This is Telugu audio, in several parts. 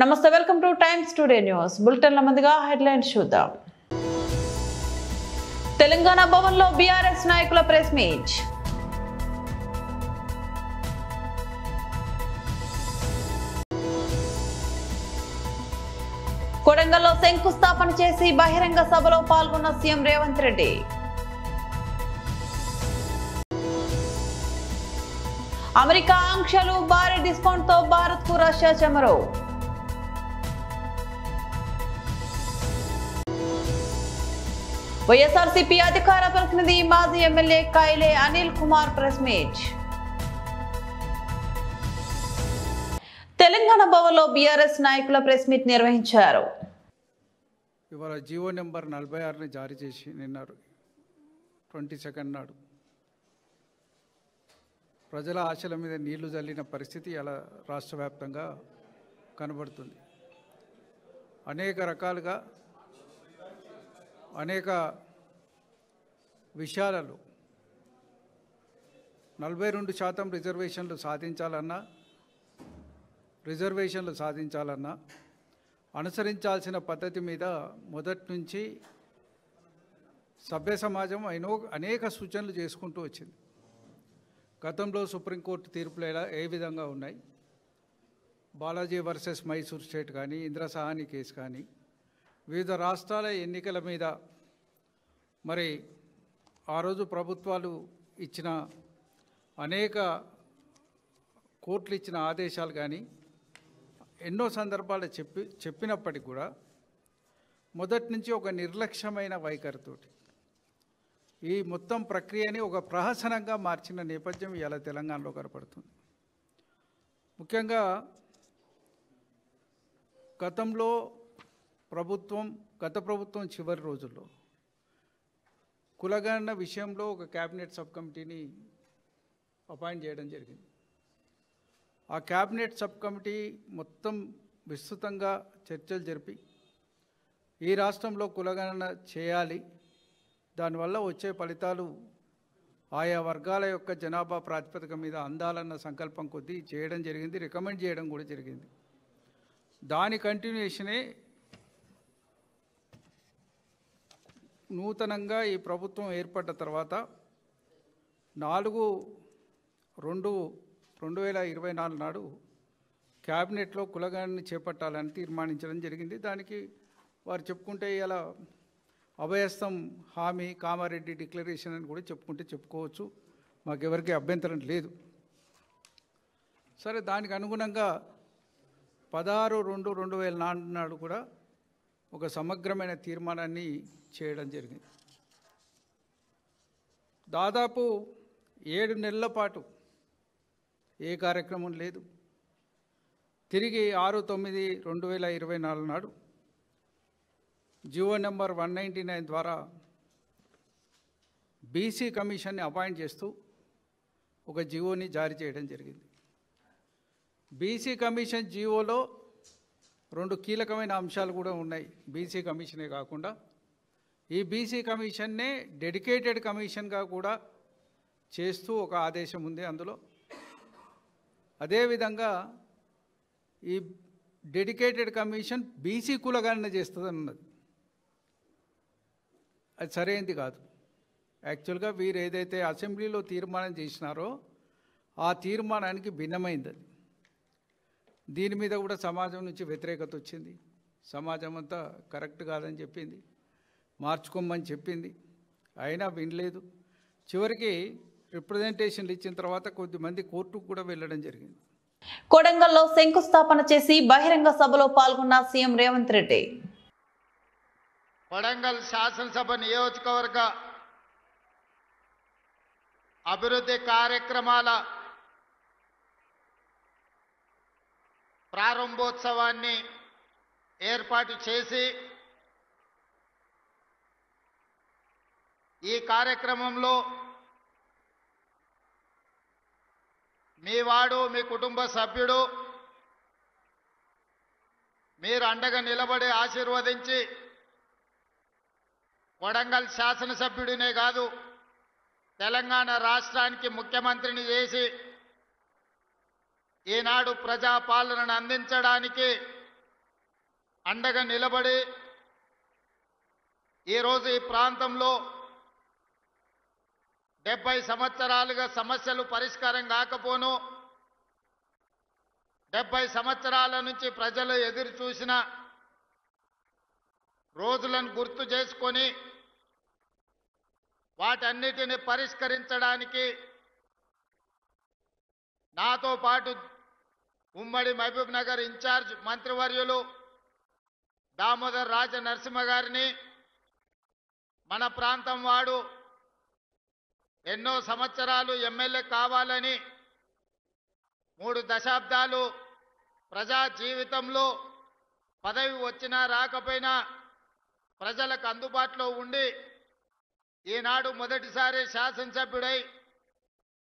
నమస్తే, welcome two times today news bulletin. ముందుగా హెడ్లైన్స్ చూద్దాం. తెలంగాణ భవన్లో బీఆర్ఎస్ నాయకుల ప్రెస్ మీట్. కొడంగల్లో శంకుస్థాపన చేసి బహిరంగ సభలో పాల్గొన్న సీఎం రేవంత్ రెడ్డి. అమెరికా ఆంక్షలు, భారీ డిస్కౌంట్ తో భారత్ కు రష్యా చమరు. వైఎస్ఆర్సీపీ అధికార ప్రతినిధి మాజీ MLA కైలే Anil Kumar press meet. Telangana భవన్లో బీఆర్ఎస్ నాయకుల ప్రెస్ మీట్ నిర్వహించారు. ఇవాళ జీవో నెంబర్ 46ని జారీ చేసి నిన్నారు 22 నాడు ప్రజల ఆశల మీద నీళ్లు జల్లిన పరిస్థితి అలా రాష్ట్ర వ్యాప్తంగా కనబడుతుంది. అనేక రకాలుగా అనేక విషయాలలో 42% రిజర్వేషన్లు సాధించాలన్నా అనుసరించాల్సిన పద్ధతి మీద మొదటి నుంచి సభ్య సమాజం అనేక సూచనలు చేసుకుంటూ వచ్చింది. గతంలో సుప్రీంకోర్టు తీర్పులు ఏ విధంగా ఉన్నాయి, బాలాజీ వర్సెస్ మైసూర్ స్టేట్ కానీ, ఇంద్రసహాని కేసు కానీ, వివిధ రాష్ట్రాల ఎన్నికల మీద మరి ఆ రోజు ప్రభుత్వాలు ఇచ్చిన అనేక కోర్టులు ఇచ్చిన ఆదేశాలు కానీ ఎన్నో సందర్భాలు చెప్పినప్పటికీ కూడా మొదటి నుంచి ఒక నిర్లక్ష్యమైన వైఖరితోటి ఈ మొత్తం ప్రక్రియని ఒక ప్రహసనంగా మార్చిన నేపథ్యం ఇలా తెలంగాణలో కనపడుతుంది. ముఖ్యంగా గత ప్రభుత్వం చివరి రోజుల్లో కులగణన విషయంలో ఒక క్యాబినెట్ సబ్ కమిటీని అపాయింట్ చేయడం జరిగింది. ఆ క్యాబినెట్ సబ్ కమిటీ మొత్తం విస్తృతంగా చర్చలు జరిపి ఈ రాష్ట్రంలో కులగణన చేయాలి, దానివల్ల వచ్చే ఫలితాలు ఆయా వర్గాల యొక్క జనాభా ప్రాతిపదిక మీద అందాలన్న సంకల్పం కొద్దీ చేయడం జరిగింది, రికమెండ్ చేయడం కూడా జరిగింది. దాని కంటిన్యూషనే నూతనంగా ఈ ప్రభుత్వం ఏర్పడ్డ తర్వాత 4/2/2024 నాడు క్యాబినెట్లో కులగణనని చేపట్టాలని తీర్మానించడం జరిగింది. దానికి వారు చెప్పుకుంటే ఇలా అభయస్థం హామీ, కామారెడ్డి డిక్లరేషన్ అని కూడా చెప్పుకోవచ్చు, మాకెవరికి అభ్యంతరం లేదు. సరే, దానికి అనుగుణంగా 16/2/2024 నాడు కూడా ఒక సమగ్రమైన తీర్మానాన్ని చేయడం జరిగింది. దాదాపు 7 నెలల పాటు ఏ కార్యక్రమం లేదు. తిరిగి 6/9/2024 నాడు జీవో నెంబర్ 199 ద్వారా బీసీ కమిషన్ని అపాయింట్ చేస్తూ ఒక జీవోని జారీ చేయడం జరిగింది. బీసీ కమిషన్ జీవోలో 2 కీలకమైన అంశాలు కూడా ఉన్నాయి. బీసీ కమిషనే కాకుండా ఈ బీసీ కమిషన్నే డెడికేటెడ్ కమిషన్గా కూడా చేస్తూ ఒక ఆదేశం ఉంది అందులో. అదేవిధంగా ఈ డెడికేటెడ్ కమిషన్ బీసీ కులగణన చేస్తుందని ఉన్నది. అది సరైనది కాదు. యాక్చువల్గా వీరు ఏదైతే అసెంబ్లీలో తీర్మానం చేసినారో ఆ తీర్మానానికి భిన్నమైంది అది. దీని మీద కూడా సమాజం నుంచి వ్యతిరేకత వచ్చింది. సమాజం అంతా కరెక్ట్ కాదని చెప్పింది, మార్చుకోమని చెప్పింది, అయినా వినలేదు. చివరికి రిప్రజెంటేషన్లు ఇచ్చిన తర్వాత కొద్దిమంది కోర్టుకు కూడా వెళ్ళడం జరిగింది. కొడంగల్లో శంకుస్థాపన చేసి బహిరంగ సభలో పాల్గొన్న సీఎం రేవంత్ రెడ్డి. కొడంగల్ శాసనసభ నియోజకవర్గ అభివృద్ధి కార్యక్రమాల ప్రారంభోత్సవాన్ని ఏర్పాటు చేసి ఈ కార్యక్రమంలో మీ వాడు, మీ కుటుంబ సభ్యుడు మీరు అండగా నిలబడి ఆశీర్వదించి కొడంగల్ శాసనసభ్యుడినే కాదు తెలంగాణ రాష్ట్రానికి ముఖ్యమంత్రిని చేసి ఈనాడు ప్రజాపాలనను అందించడానికి అండగా నిలబడి ఈరోజు ఈ ప్రాంతంలో 70 సంవత్సరాలుగా సమస్యలు పరిష్కారం కాకపోను 70 సంవత్సరాల నుంచి ప్రజలు ఎదురు చూసిన రోజులను గుర్తు చేసుకొని వాటన్నిటిని పరిష్కరించడానికి నాతో పాటు ఉమ్మడి మహబూబ్ నగర్ ఇన్ఛార్జ్ మంత్రివర్యులు దామోదర్ రాజ నరసింహ గారిని మన ప్రాంతం వాడు ఎన్నో సంవత్సరాలు ఎమ్మెల్యే కావాలని 3 దశాబ్దాలు ప్రజా జీవితంలో పదవి వచ్చినా రాకపోయినా ప్రజలకు అందుబాటులో ఉండి ఈనాడు మొదటిసారి శాసనసభ్యుడై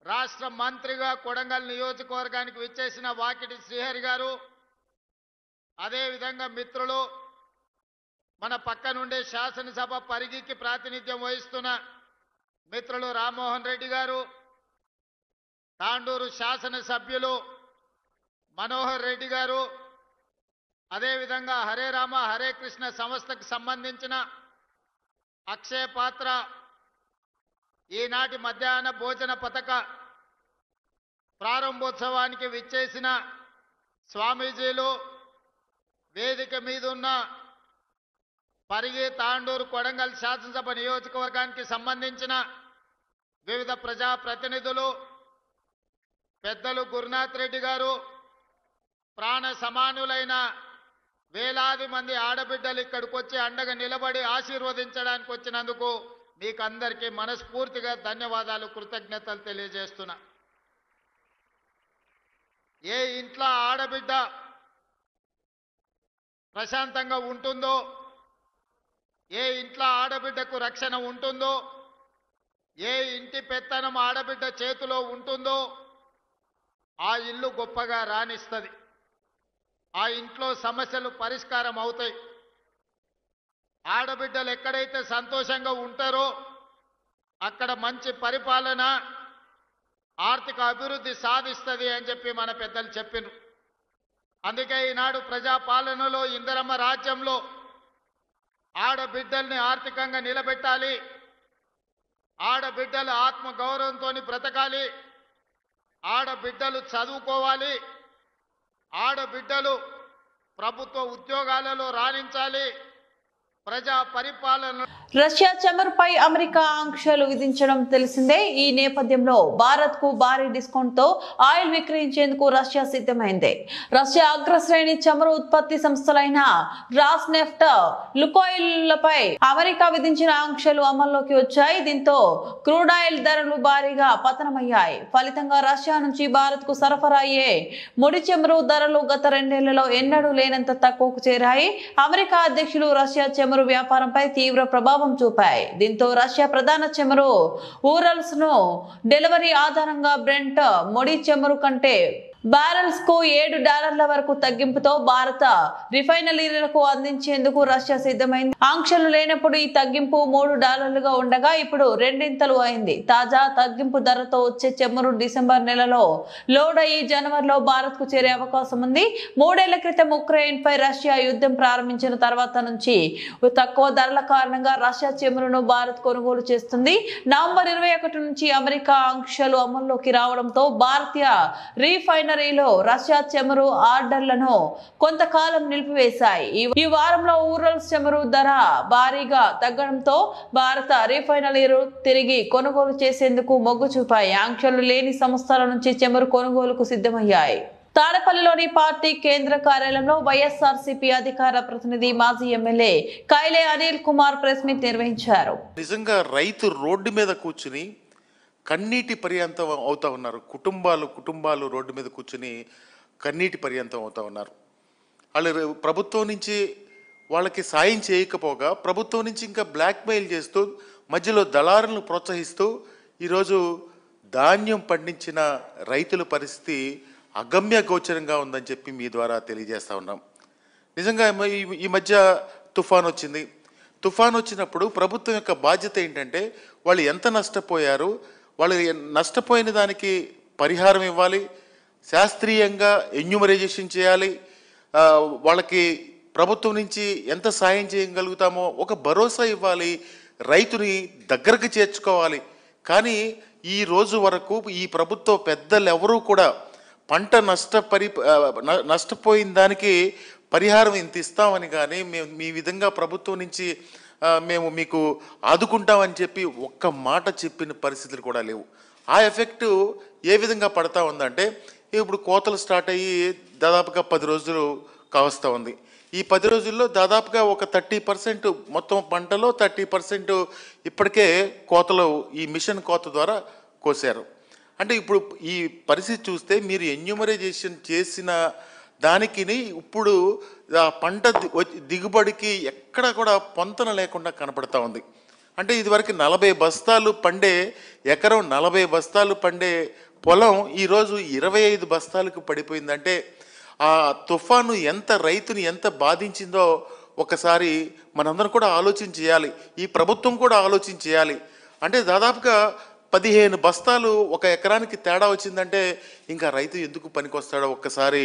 రాష్ట్ర మంత్రిగా కొడంగల్ నియోజకవర్గానికి విచ్చేసిన వాకిటి శ్రీహరి గారు, అదేవిధంగా మిత్రులు మన పక్క నుండే శాసనసభ పరిగికి ప్రాతినిధ్యం వహిస్తున్న మిత్రులు రామ్మోహన్ రెడ్డి గారు, తాండూరు శాసనసభ్యులు మనోహర్ రెడ్డి గారు, అదేవిధంగా హరే రామ హరే కృష్ణ సంస్థకు సంబంధించిన అక్షయ పాత్ర ఈనాటి మధ్యాహ్న భోజన పథక ప్రారంభోత్సవానికి విచ్చేసిన స్వామీజీలు, వేదిక మీద ఉన్న పరిగి తాండూరు కొడంగల్ శాసనసభ నియోజకవర్గానికి సంబంధించిన వివిధ ప్రజాప్రతినిధులు, పెద్దలు గురునాథ్ రెడ్డి గారు, ప్రాణ సమానులైన వేలాది మంది ఆడబిడ్డలు ఇక్కడికి వచ్చి అండగా నిలబడి ఆశీర్వదించడానికి వచ్చినందుకు మీకు అందరికీ మనస్ఫూర్తిగా ధన్యవాదాలు, కృతజ్ఞతలు తెలియజేస్తున్నా. ఏ ఇంట్లో ఆడబిడ్డ ప్రశాంతంగా ఉంటుందో, ఏ ఇంట్లో ఆడబిడ్డకు రక్షణ ఉంటుందో, ఏ ఇంటి పెత్తనం ఆడబిడ్డ చేతిలో ఉంటుందో ఆ ఇల్లు గొప్పగా రాణిస్తుంది. ఆ ఇంట్లో సమస్యలు పరిష్కారం అవుతాయి. ఆడబిడ్డలు ఎక్కడైతే సంతోషంగా ఉంటారో అక్కడ మంచి పరిపాలన, ఆర్థిక అభివృద్ధి సాధిస్తుంది అని చెప్పి మన పెద్దలు చెప్పినారు. అందుకే ఈనాడు ప్రజాపాలనలో ఇందిరమ్మ రాజ్యంలో ఆడబిడ్డల్ని ఆర్థికంగా నిలబెట్టాలి, ఆడబిడ్డలు ఆత్మగౌరవంతో బ్రతకాలి, ఆడబిడ్డలు చదువుకోవాలి, ఆడబిడ్డలు ప్రభుత్వ ఉద్యోగాలలో రాణించాలి, ప్రజా పరిపాలన. రష్యా చమురుపై అమెరికా ఆంక్షలు విధించడం తెలిసిందే. ఈ నేపథ్యంలో భారత్ కు భారీ డిస్కౌంట్ తో ఆయిల్ విక్రయించేందుకు రష్యా సిద్ధమైంది. రష్యా అగ్రశ్రేణి చమురు ఉత్పత్తి సంస్థలైన రాస్నెఫ్ట్, లుకోయిల్లపై అమెరికా విధించిన ఆంక్షలు అమల్లోకి వచ్చాయి. దీంతో క్రూడ్ ఆయిల్ ధరలు భారీగా పతనమయ్యాయి. ఫలితంగా రష్యా నుంచి భారత్ కు సరఫరా అయ్యే ముడి చమురు ధరలు గత 2 ఏళ్లలో ఎన్నడూ లేనంత తక్కువకు చేరాయి. అమెరికా అధ్యక్షులు రష్యా చమురు వ్యాపారంపై తీవ్ర ప్రభావం చూపాయి. దీంతో రష్యా ప్రధాన చమురు ఊరల్స్ ను డెలివరీ ఆధారంగా బ్రెంట్ ముడి చమురు కంటే బ్యారెల్స్ కు $7 వరకు తగ్గింపుతో భారత రిఫైనరీలకు అందించేందుకు రష్యా సిద్ధమైంది. ఆంక్షలు లేనప్పుడు ఈ తగ్గింపు $3గా ఉండగా ఇప్పుడు 2 అయింది. తాజా తగ్గింపు ధరతో వచ్చే చమురు డిసెంబర్ నెలలో లోడ్ అయ్యి జనవరిలో భారత్ కు చేరే అవకాశం ఉంది. 3 ఏళ్ల క్రితం ఉక్రెయిన్ పై రష్యా యుద్ధం ప్రారంభించిన తర్వాత నుంచి తక్కువ ధరల కారణంగా రష్యా చమురును భారత్ కొనుగోలు చేస్తుంది. నవంబర్ 21 నుంచి అమెరికా ఆంక్షలు అమల్లోకి రావడంతో భారతీయ రిఫైనరీ రష్యా చమురు ఆర్డర్లను కొంతకాలం నిలిపివేశాయి. ఈ వారంలో ఊరల్స్ చమురు ధర భారీగా తగ్గడంతో భారత రిఫైనరీలు తిరిగి కొనుగోలు చేసేందుకు మొగ్గు చూపాయి. ఆంక్షలు లేని సంస్థల నుంచి చమురు కొనుగోలుకు సిద్ధమయ్యాయి. తాడపల్లిలోని పార్టీ కేంద్ర కార్యాలయంలో వైఎస్ఆర్సీపీ అధికార ప్రతినిధి మాజీ MLA కైలే Anil Kumar press meet నిర్వహించారు. నిజంగా రైతు రోడ్డు మీద కూర్చుని కన్నీటి పర్యంతం అవుతా ఉన్నారు. కుటుంబాలు రోడ్డు మీద కూర్చుని కన్నీటి పర్యంతం అవుతా ఉన్నారు. వాళ్ళు ప్రభుత్వం నుంచి వాళ్ళకి సాయం చేయకపోగా ప్రభుత్వం నుంచి ఇంకా బ్లాక్మెయిల్ చేస్తూ మధ్యలో దళారులను ప్రోత్సహిస్తూ ఈరోజు ధాన్యం పండించిన రైతుల పరిస్థితి అగమ్య గోచరంగా ఉందని చెప్పి మీ ద్వారా తెలియజేస్తూ ఉన్నాం. నిజంగా ఈ మధ్య తుఫాన్ వచ్చింది. తుఫాన్ వచ్చినప్పుడు ప్రభుత్వం యొక్క బాధ్యత ఏంటంటే వాళ్ళు ఎంత నష్టపోయారు, వాళ్ళు నష్టపోయిన దానికి పరిహారం ఇవ్వాలి, శాస్త్రీయంగా ఎన్యూమరైజేషన్ చేయాలి, వాళ్ళకి ప్రభుత్వం నుంచి ఎంత సాయం చేయగలుగుతామో ఒక భరోసా ఇవ్వాలి, రైతుని దగ్గరకు చేర్చుకోవాలి. కానీ ఈ రోజు వరకు ఈ ప్రభుత్వ పెద్దలు ఎవరూ కూడా పంట నష్టపోయిన దానికి పరిహారం ఇంత ఇస్తామని కానీ మేము మీ విధంగా ప్రభుత్వం నుంచి మేము మీకు ఆదుకుంటామని చెప్పి ఒక్క మాట చెప్పిన పరిస్థితులు కూడా లేవు. ఆ ఎఫెక్టు ఏ విధంగా పడతా ఉందంటే, ఇప్పుడు కోతలు స్టార్ట్ అయ్యి దాదాపుగా 10 రోజులు కావస్తూ ఉంది. ఈ 10 రోజుల్లో దాదాపుగా ఒక 30% మొత్తం పంటలో 30% ఇప్పటికే కోతలు ఈ మిషన్ కోత ద్వారా కోసారు. అంటే ఇప్పుడు ఈ పరిస్థితి చూస్తే మీరు ఎన్యూమరైజేషన్ చేసిన దానికి ఇప్పుడు పంట దిగుబడికి ఎక్కడ కూడా పొంతన లేకుండా కనపడతా ఉంది. అంటే ఇదివరకు 40 బస్తాలు పండే ఎకరం 40 బస్తాలు పండే పొలం ఈరోజు 25 బస్తాలకు పడిపోయిందంటే ఆ తుఫాను రైతుని ఎంత బాధించిందో ఒకసారి మనందరం కూడా ఆలోచన చేయాలి. ఈ ప్రభుత్వం కూడా ఆలోచన చేయాలి. అంటే దాదాపుగా 15 బస్తాలు ఒక ఎకరానికి తేడా వచ్చిందంటే ఇంకా రైతు ఎందుకు పనికొస్తాడో ఒక్కసారి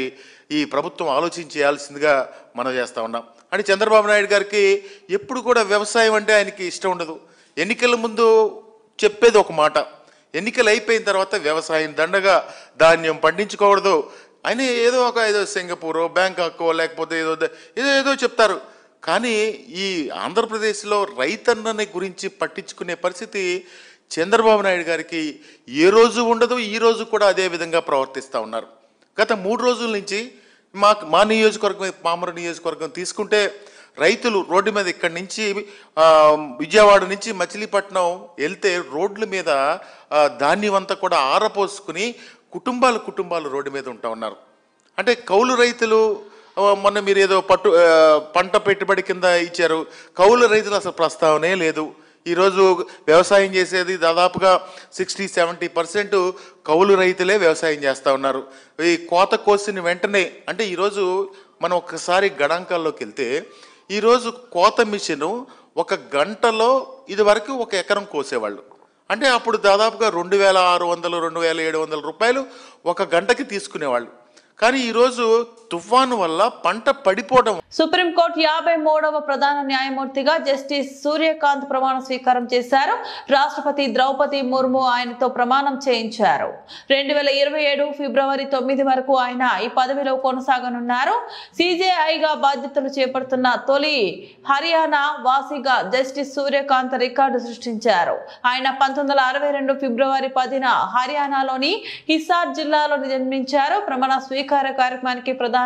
ఈ ప్రభుత్వం ఆలోచన చేయాల్సిందిగా మనం చేస్తూ ఉన్నాం. అంటే చంద్రబాబు నాయుడు గారికి ఎప్పుడు కూడా వ్యవసాయం అంటే ఆయనకి ఇష్టం ఉండదు. ఎన్నికల ముందు చెప్పేది ఒక మాట, ఎన్నికలు అయిపోయిన తర్వాత వ్యవసాయం దండగా ధాన్యం పండించుకోకూడదు ఆయన ఏదో సింగపూరో బ్యాంకాకో లేకపోతే ఏదో చెప్తారు. కానీ ఈ ఆంధ్రప్రదేశ్లో రైతన్నని గురించి పట్టించుకునే పరిస్థితి చంద్రబాబు నాయుడు గారికి ఏ రోజు ఉండదు. ఈ రోజు కూడా అదే విధంగా ప్రవర్తిస్తూ ఉన్నారు. గత 3 రోజుల నుంచి మా నియోజకవర్గం పామర నియోజకవర్గం తీసుకుంటే రైతులు రోడ్డు మీద ఇక్కడి నుంచి విజయవాడ నుంచి మచిలీపట్నం వెళ్తే రోడ్ల మీద ధాన్యం అంతా కూడా ఆరపోసుకుని కుటుంబాలు రోడ్డు మీద ఉంటా ఉన్నారు. అంటే కౌలు రైతులు మొన్న మీరు ఏదో పంట పెట్టుబడి కింద ఇచ్చారు, కౌలు రైతులు అసలు ప్రస్తావనే లేదు. ఈరోజు వ్యవసాయం చేసేది దాదాపుగా 60-70% కౌలు రైతులే వ్యవసాయం చేస్తూ ఉన్నారు. ఈ కోత కోసిన వెంటనే అంటే ఈరోజు మనం ఒక్కసారి గణాంకాల్లోకి వెళ్తే ఈరోజు కోత మిషను 1 గంటలో ఇదివరకు 1 ఎకరం కోసేవాళ్ళు. అంటే అప్పుడు దాదాపుగా 2600-2700 రూపాయలు 1 గంటకి తీసుకునేవాళ్ళు. కానీ ఈరోజు తుఫాను వల్ల పంట పడిపోవడం. సుప్రీంకోర్టు 53వ ప్రధాన న్యాయమూర్తిగా జస్టిస్ సూర్యకాంత్ ప్రమాణ స్వీకారం చేశారు. రాష్ట్రపతి ద్రౌపది ముర్ము ఆయనతో ప్రమాణం చేయించారు. 2027 ఫిబ్రవరి 9 వరకు ఆయన ఈ పదవిలో కొనసాగనున్నారు. సిజేఐగా బాధ్యతలు చేపడుతున్న తొలి హర్యానా వాసిగా జస్టిస్ సూర్యకాంత్ రికార్డు సృష్టించారు. ఆయన 1962 ఫిబ్రవరి 10న హర్యానాలోని హిసార్ జిల్లాలో జన్మించారు. ప్రమాణ స్వీకార కార్యక్రమానికి ప్రధాని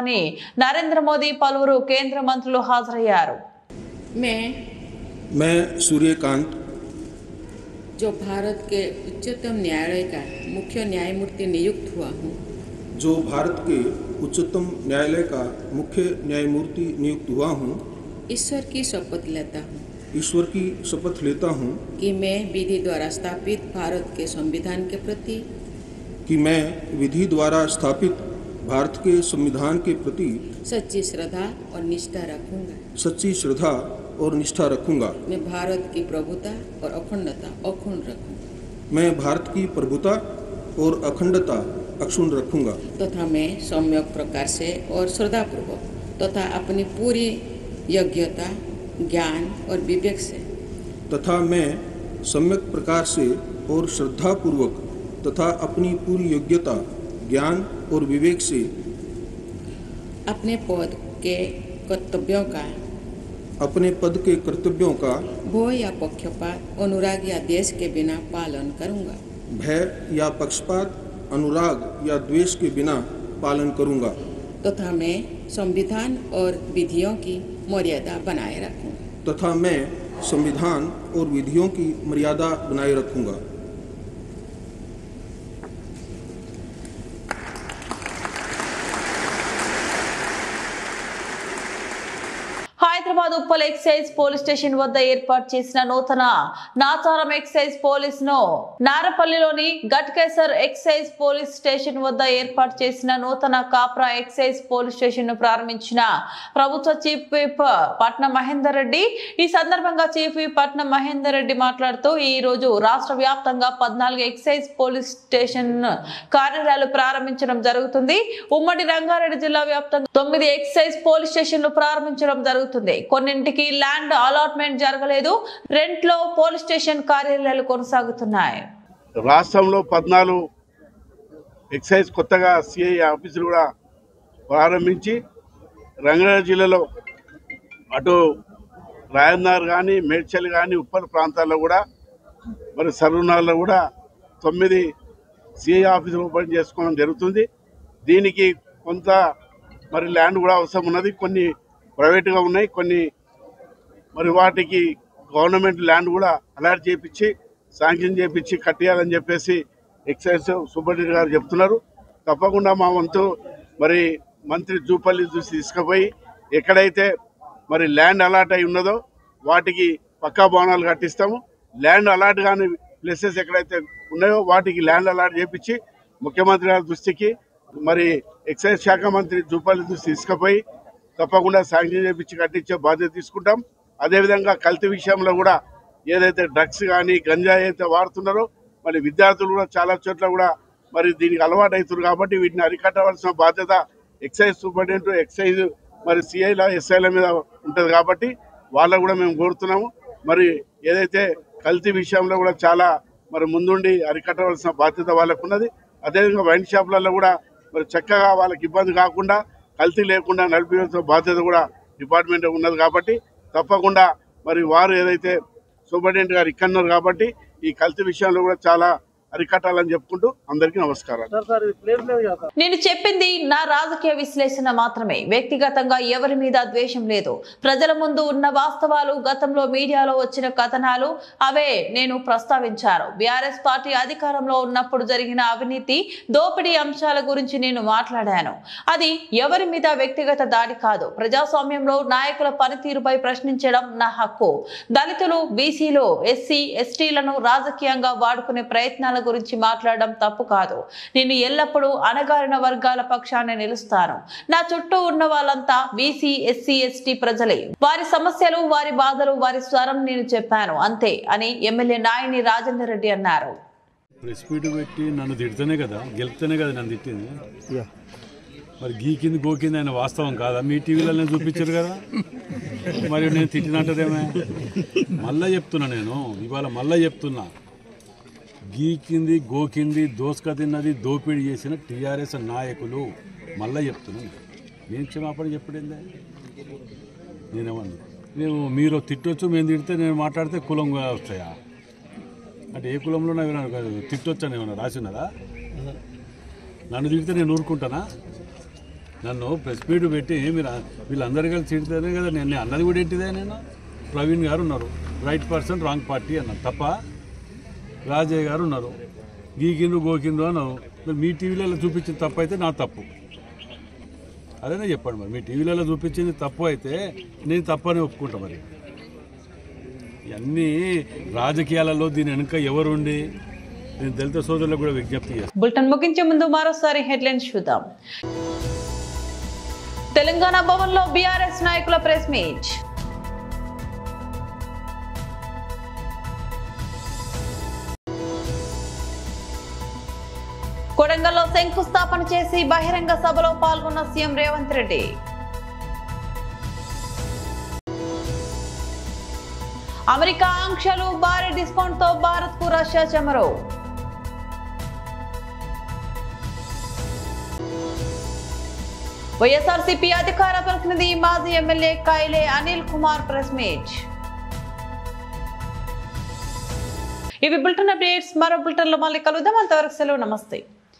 నరేంద్ర మోదీ పలువురు కేంద్ర మంత్రులు హాజరయ్యారు. मैं सूर्यकांत जो भारत के उच्चतम न्यायालय का मुख्य न्यायमूर्ति नियुक्त हुआ हूँ, जो भारत के उच्चतम न्यायालय का मुख्य न्यायमूर्ति नियुक्त हुआ हूँ, ईश्वर की शपथ लेता हूँ ईश्वर की शपथ लेता हूँ कि मैं विधि द्वारा स्थापित भारत के संविधान के प्रति कि मैं विधि द्वारा स्थापित भारत के संविधान के प्रति सच्ची श्रद्धा और निष्ठा रखूंगा। सच्ची श्रद्धा और निष्ठा रखूंगा। मैं भारत की प्रभुता और अखंडता अक्षुण्ण रखूंगा। मैं भारत की प्रभुता और अखंडता अक्षुण्ण रखूंगा तथा मैं सम्यक प्रकार से और श्रद्धापूर्वक तथा अपनी पूरी योग्यता ज्ञान और विवेक से तथा मैं सम्यक प्रकार से और श्रद्धापूर्वक तथा अपनी पूरी योग्यता ज्ञान और विवेक से अपने पद के कर्तव्यों का भय या पक्षपात अनुराग या द्वेष के बिना पालन करूंगा। भय या पक्षपात अनुराग या द्वेष के बिना पालन करूंगा तथा मैं संविधान और विधियों की मर्यादा बनाए रखूंगा तथा मैं संविधान और विधियों की मर्यादा बनाए रखूंगा। Hyderabad Uppal excise police station వద్ద ఏర్పాటు చేసిన నూతన నాచారం ఎక్సైజ్ పోలీస్ ను నారపల్లిలోని గట్కేసర్ ఎక్సైజ్ పోలీస్ స్టేషన్ వద్ద ఏర్పాటు చేసిన నూతన కాప్రా ఎక్సైజ్ పోలీస్ స్టేషన్ ను ప్రారంభించిన ప్రభుత్వ చీఫ్ విప్ పట్నం మహేందర్ రెడ్డి. ఈ సందర్భంగా చీఫ్ విప్ పట్నం మహేందర్ రెడ్డి మాట్లాడుతూ ఈ రోజు రాష్ట్ర వ్యాప్తంగా 14 ఎక్సైజ్ పోలీస్ స్టేషన్ కార్యాలయాలు ప్రారంభించడం జరుగుతుంది. ఉమ్మడి రంగారెడ్డి జిల్లా వ్యాప్తంగా 9 ఎక్సైజ్ పోలీస్ స్టేషన్లు ప్రారంభించడం జరుగుతుంది. కొన్నింటికి ల్యాండ్ అలాట్మెంట్ జరగలేదు. రెంట్లో పోలీస్ స్టేషన్ కార్యాలయాలు కొనసాగుతున్నాయి. రాష్ట్రంలో 14 ఎక్సైజ్ కొత్తగా సిఐ ఆఫీసులు కూడా ప్రారంభించి రంగారెడ్డి జిల్లాలో అటు రాయన్నార్ కానీ మేడ్చల్ కానీ ఉప్పల్ ప్రాంతాల్లో కూడా మరి సర్వనాల్లో కూడా 9 సిఐ ఆఫీసులు ఓపెన్ చేసుకోవడం జరుగుతుంది. దీనికి కొంత మరి ల్యాండ్ కూడా అవసరం ఉన్నది. కొన్ని ప్రైవేట్గా ఉన్నాయి, కొన్ని మరి వాటికి గవర్నమెంట్ ల్యాండ్ కూడా అలాట్ చేయించి శాంక్షన్ చేయించి కట్టేయాలని చెప్పేసి ఎక్సైజ్ సూపరింటెండెంట్ గారు చెప్తున్నారు. తప్పకుండా మా వంతు మరి మంత్రి జూపల్లి చూసి తీసుకుపోయి ఎక్కడైతే మరి ల్యాండ్ అలాట్ అయి ఉన్నదో వాటికి పక్కా భవనాలు కట్టిస్తాము. ల్యాండ్ అలాట్ కాని ప్లేసెస్ ఎక్కడైతే ఉన్నాయో వాటికి ల్యాండ్ అలాట్ చేయించి ముఖ్యమంత్రి గారి దృష్టికి మరి ఎక్సైజ్ శాఖ మంత్రి జూపల్లి దృష్టి తీసుకుపోయి తప్పకుండా శాంక్షన్ చేయించి కట్టించే బాధ్యత తీసుకుంటాం. అదేవిధంగా కల్తీ విషయంలో కూడా ఏదైతే డ్రగ్స్ కానీ గంజాయి అయితే వాడుతున్నారో మరి విద్యార్థులు కూడా చాలా చోట్ల కూడా మరి దీనికి అలవాటు అవుతున్నారు. కాబట్టి వీటిని అరికట్టవలసిన బాధ్యత ఎక్సైజ్ సూపరింటెండెంట్, ఎక్సైజ్ మరి సిఐల ఎస్ఐల మీద ఉంటుంది. కాబట్టి వాళ్ళకు కూడా మేము కోరుతున్నాము. మరి ఏదైతే కల్తీ విషయంలో కూడా చాలా మరి ముందుండి అరికట్టవలసిన బాధ్యత వాళ్ళకు ఉన్నది. అదేవిధంగా వైన్ షాపులలో కూడా మరి చక్కగా వాళ్ళకి ఇబ్బంది కాకుండా కల్తీ లేకుండా నడిపించాల్సిన బాధ్యత కూడా డిపార్ట్మెంట్ ఉన్నది. కాబట్టి తప్పకుండా మరి వారు ఏదైతే సూపరింటెండెంట్ గారు ఇక్కడ ఉన్నారు కాబట్టి ఈ కల్తీ విషయంలో కూడా చాలా అరికట్టాలని చెప్పుకుంటూ అందరికీ నమస్కారం. నేను చెప్పింది నా రాజకీయ విశ్లేషణ మాత్రమే. వ్యక్తిగతంగా ఎవరి మీద ద్వేషం లేదు. ప్రజల ముందు ఉన్న వాస్తవాలు, గతంలో మీడియాలో వచ్చిన కథనాలు అవే నేను ప్రస్తావించాను. బీఆర్ఎస్ పార్టీ అధికారంలో ఉన్నప్పుడు జరిగిన అవినీతి, దోపిడీ అంశాల గురించి నేను మాట్లాడాను. అది ఎవరి మీద వ్యక్తిగత దాడి కాదు. ప్రజాస్వామ్యంలో నాయకుల పనితీరుపై ప్రశ్నించడం నా హక్కు. దళితులు, బీసీలు, ఎస్సీ, ఎస్టీలను రాజకీయంగా వాడుకునే ప్రయత్నాల గురించి మాట్లాడడం తప్పు కాదు. నేను ఎల్లప్పుడూ అణగారిన వర్గాల పక్షాన్ని నిలుస్తాను. నా చుట్టూ ఉన్న వాళ్ళంతా బీసీ, ఎస్సీ, ఎస్టీ ప్రజలే. వారి సమస్యలు, వారి బాధలు, వారి స్వరం నేను చెప్పాను అంతే అని ఎమ్మెల్యే నాయని రాజేందర్ రెడ్డి అన్నారు. ప్రెస్ మీట్ పెట్టి నన్ను తిడితేనే కదా, గెలిపితేనే కదా నన్ను తిట్టింది. మరి గీకింది గోకింది ఆయన వాస్తవం కాదా? మీ టీవీలో చూపించారు కదా. మరి నేను తిట్టినట్టదేమే? మళ్ళా చెప్తున్నా, నేను ఇవాళ మళ్ళా చెప్తున్నా, గీకింది గోకింది దోసుక తిన్నది దోపిడీ చేసిన టీఆర్ఎస్ నాయకులు. మళ్ళీ చెప్తున్నాను, నేను క్షమాపణ చెప్పడిందే. నేనేమన్నా మీరు తిట్టొచ్చు, మేము తిడితే నేను మాట్లాడితే కులం వస్తాయా అంటే? ఏ కులంలో తిట్టొచ్చా ఏమన్నా రాసిన్నదా? నన్ను తిడితే నేను ఊరుకుంటానా? నన్ను ప్రెస్ మీట్ పెట్టి మీరు వీళ్ళందరూ కలిసి తిడితేనే కదా నేను అన్నది కూడా ఏంటిదే. నేను ప్రవీణ్ గారు ఉన్నారు, రైట్ పర్సన్ రాంగ్ పార్టీ అన్నారు తప్ప. రాజయ్య గారు ఉన్నారు, గీకిండ్రు గోకిండ్రు అన్నారు. మరి మీ టీవీలలో చూపించిన తప్పు అయితే నా తప్పు, అదేనా చెప్పండి. మరి మీ టీవీలలో చూపించింది తప్పు అయితే నేను తప్పని ఒప్పుకుంటా. మరి ఇవన్నీ రాజకీయాలలో దీని వెనుక ఎవరుండి నేను దళిత సోదరులకు కూడా విజ్ఞప్తి చేస్తాను. బులెటిన్ ముగించే ముందు మరోసారి హెడ్లైన్స్ చూద్దాం. తెలంగాణ భవన్లో బీఆర్ఎస్ నాయకుల ప్రెస్ మీట్. కొడంగల్లో శంకుస్థాపన చేసి బహిరంగ సభలో పాల్గొన్న సీఎం రేవంత్ రెడ్డి. అమెరికా ఆంక్షలు, భారీ డిస్కౌంట్ తో భారత్ కు రష్యా చమరు. వైఎస్ఆర్సీపీ అధికార ప్రతినిధి మాజీ MLA కైలే Anil Kumar press meet. ఇవి బులెటిన్ అప్డేట్స్. మరో బులెటిన్ లో మళ్ళీ కలుద్దాం. అంతవరకు సెలవు, నమస్తే.